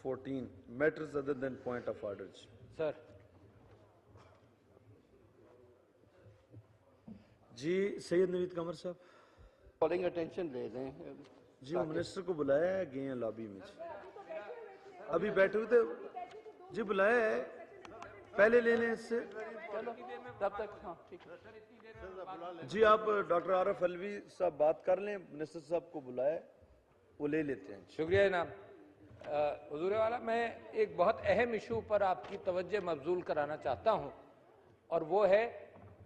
14, matters other than point of order. Sir. जी सैयद नवीद कमर साहब calling attention ले लें जी वो मिनिस्टर को बुलाया है, गए हैं लॉबी में अभी बैठे हुए थे जी, बुलाया है, पहले ले लें इससे तब तक। हाँ ठीक है जी, आप डॉक्टर आरफ अलवी साहब बात कर लें, मिनिस्टर साहब को बुलाया है, वो ले लेते हैं। शुक्रिया जनाब। हुजूर वाला, मैं एक बहुत अहम इशू पर आपकी तवज्जो मबजूल कराना चाहता हूँ, और वो है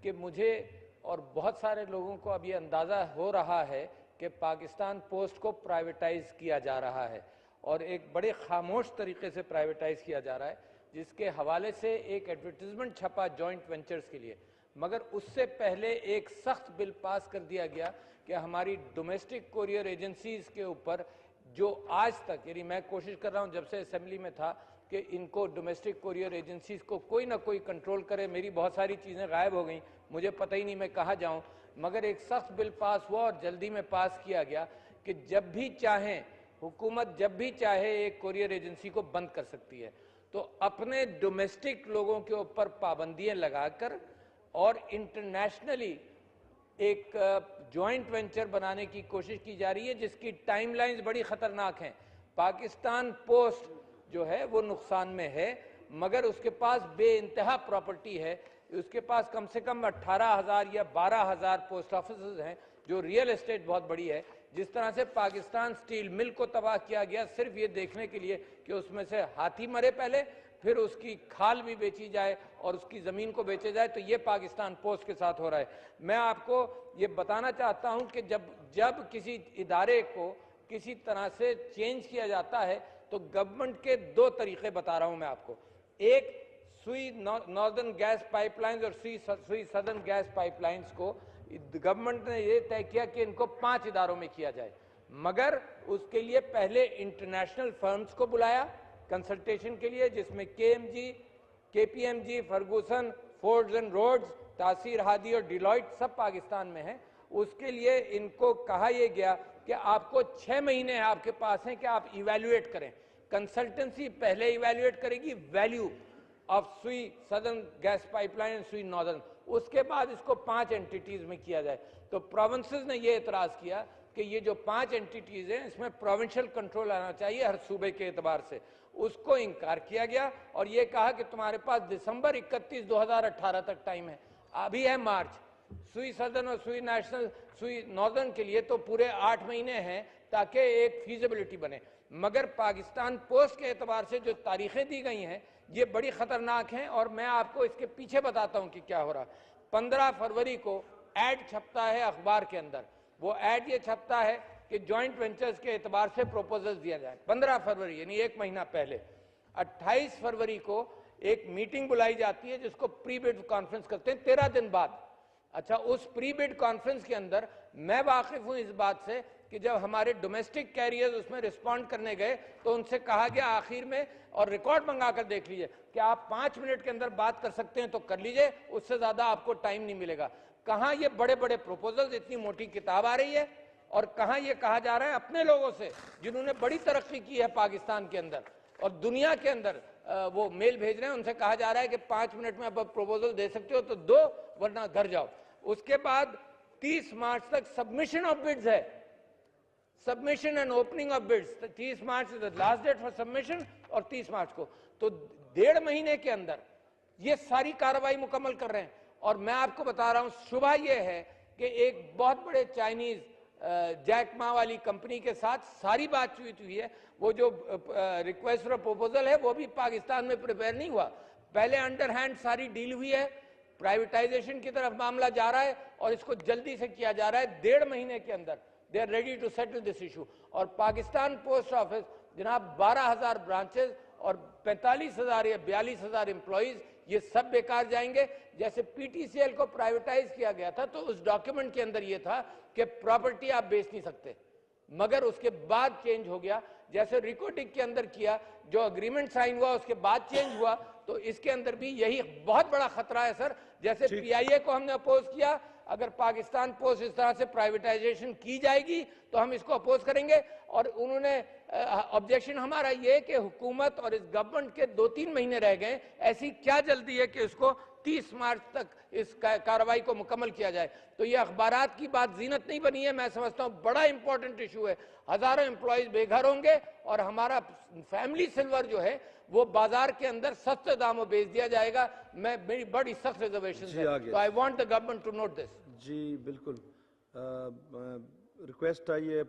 कि मुझे और बहुत सारे लोगों को अब ये अंदाज़ा हो रहा है कि पाकिस्तान पोस्ट को प्राइवेटाइज किया जा रहा है, और एक बड़े खामोश तरीके से प्राइवेटाइज किया जा रहा है, जिसके हवाले से एक एडवर्टीजमेंट छपा जॉइंट वेंचर्स के लिए, मगर उससे पहले एक सख्त बिल पास कर दिया गया कि हमारी डोमेस्टिक कोरियर एजेंसीज के ऊपर जो आज तक, यानी मैं कोशिश कर रहा हूं जब से असेंबली में था कि इनको डोमेस्टिक कोरियर एजेंसीज को कोई ना कोई कंट्रोल करे। मेरी बहुत सारी चीज़ें गायब हो गई, मुझे पता ही नहीं मैं कहाँ जाऊं, मगर एक सख्त बिल पास हुआ और जल्दी में पास किया गया कि जब भी चाहें हुकूमत, जब भी चाहे एक कोरियर एजेंसी को बंद कर सकती है। तो अपने डोमेस्टिक लोगों के ऊपर पाबंदियां लगाकर और इंटरनेशनली एक जॉइंट वेंचर बनाने की कोशिश की जा रही है, जिसकी टाइमलाइंस बड़ी खतरनाक हैं। पाकिस्तान पोस्ट जो है वो नुकसान में है, मगर उसके पास बेइंतहा प्रॉपर्टी है। उसके पास कम से कम 18,000 या 12,000 पोस्ट ऑफिस हैं, जो रियल एस्टेट बहुत बड़ी है। जिस तरह से पाकिस्तान स्टील मिल को तबाह किया गया सिर्फ ये देखने के लिए कि उसमें से हाथी मरे पहले, फिर उसकी खाल भी बेची जाए और उसकी ज़मीन को बेचे जाए, तो ये पाकिस्तान पोस्ट के साथ हो रहा है। मैं आपको ये बताना चाहता हूं कि जब किसी इदारे को किसी तरह से चेंज किया जाता है तो गवर्नमेंट के दो तरीके बता रहा हूं मैं आपको। एक, सुई नॉर्दर्न गैस पाइपलाइंस और सुई सदर्न गैस पाइपलाइंस को गवर्नमेंट ने ये तय किया कि इनको 5 इदारों में किया जाए, मगर उसके लिए पहले इंटरनेशनल फर्म्स को बुलाया कंसल्टेशन के लिए, जिसमें KMG, KPMG, Ferguson, Fords and Rhodes, Taseer Hadi और डिलॉयट सब पाकिस्तान में हैं। उसके लिए इनको कहा यह गया कि आपको 6 महीने आपके पास हैं कि आप इवैल्यूएट करें। कंसल्टेंसी पहले इवैल्यूएट करेगी वैल्यू ऑफ सुई सदर्न गैस पाइपलाइन एंड सुई नॉर्दर्न, उसके बाद इसको 5 एंटिटीज में किया जाए। तो प्रोविंसेस ने यह एतराज किया कि ये जो 5 एंटिटीज हैं इसमें प्रोविंशियल कंट्रोल आना चाहिए हर सूबे के एतबार से। उसको इनकार किया गया और ये कहा कि तुम्हारे पास दिसंबर 31, 2018 तक टाइम है। अभी है मार्च। सुई सदर्न और सुई नेशनल, सुई नॉर्दर्न के लिए तो पूरे 8 महीने हैं ताकि एक फीजिबिलिटी बने, मगर पाकिस्तान पोस्ट के एतबार से जो तारीखें दी गई हैं ये बड़ी खतरनाक हैं। और मैं आपको इसके पीछे बताता हूं कि क्या हो रहा। 15 फरवरी को एड छपता है अखबार के अंदर। वो एड ये छपता है कि जॉइंट वेंचर्स के एतबार से प्रपोजल दिया जाए। 15 फरवरी यानी 1 महीना पहले। 28 फरवरी को एक मीटिंग बुलाई जाती है जिसको प्री बिड कॉन्फ्रेंस करते हैं 13 दिन बाद। अच्छा, उस प्री बिड कॉन्फ्रेंस के अंदर मैं वाकिफ हूं इस बात से कि जब हमारे डोमेस्टिक कैरियर्स उसमें रिस्पॉन्ड करने गए तो उनसे कहा गया आखिर में, और रिकॉर्ड मंगा कर देख लीजिए, कि आप 5 मिनट के अंदर बात कर सकते हैं तो कर लीजिए, उससे ज्यादा आपको टाइम नहीं मिलेगा। कहां ये बड़े बड़े प्रपोजल्स, इतनी मोटी किताब आ रही है, और कहां ये कहा जा रहा है अपने लोगों से जिन्होंने बड़ी तरक्की की है पाकिस्तान के अंदर और दुनिया के अंदर, वो मेल भेज रहे हैं, उनसे कहा जा रहा है कि 5 मिनट में अब प्रपोजल दे सकते हो तो दो, वरना घर जाओ। उसके बाद 30 मार्च तक सबमिशन ऑफ बिड्स है, submission and opening of bids. 30 March is the last date for submission, और 30 मार्च को, तो 1.5 महीने के अंदर ये सारी कार्रवाई मुकम्मल कर रहे हैं। और मैं आपको बता रहा हूं, सुबह ये है कि एक बहुत बड़े चाइनीज जैक मा वाली कंपनी के साथ सारी बातचीत हुई है। वो जो रिक्वेस्ट फॉर प्रपोजल है वो भी पाकिस्तान में प्रिपेयर नहीं हुआ, पहले अंडर हैंड सारी डील हुई है, प्राइवेटाइजेशन की तरफ मामला जा रहा है और इसको जल्दी से किया जा रहा है। 1.5 महीने के अंदर they are ready to settle this issue. और पाकिस्तान पोस्ट ऑफिस जनाब 12,000 ब्रांचेस और 45,000 या 42,000 एम्प्लॉइज, ये सब बेकार जाएंगे। जैसे PTCL को प्राइवेटाइज किया गया था तो उस डॉक्यूमेंट के अंदर ये था कि प्रॉपर्टी आप बेच नहीं सकते, मगर उसके बाद चेंज हो गया। जैसे रिकोटिक के अंदर किया, जो अग्रीमेंट साइन हुआ उसके बाद चेंज हुआ, तो इसके अंदर भी यही बहुत बड़ा खतरा है सर। जैसे PIA को हमने अपोज किया, اگر پاکستان پوسٹ اس طرح سے پرائیویٹائزیشن کی جائے گی تو ہم اس کو اپوز کریں گے. اور انہوں نے آبجیکشن ہمارا یہ کہ حکومت اور اس گورنمنٹ کے 2-3 مہینے رہ گئے, ایسی کیا جلدی ہے کہ اس کو 30 مارچ تک اس کارروائی کو مکمل کیا جائے. تو یہ اخبارات کی بات زینت نہیں بنی ہے, میں سمجھتا ہوں بڑا امپورٹنٹ ایشو ہے. ہزاروں امپلائیز بے گھر ہوں گے اور ہمارا فیملی سلور جو ہے وہ بازار کے اندر سستے داموں بیچ دیا جائے گا. میں میری بڑی سخت ریزرویشن ہے, تو I want the government to note this. جی بالکل ریکویسٹ آئی ہے.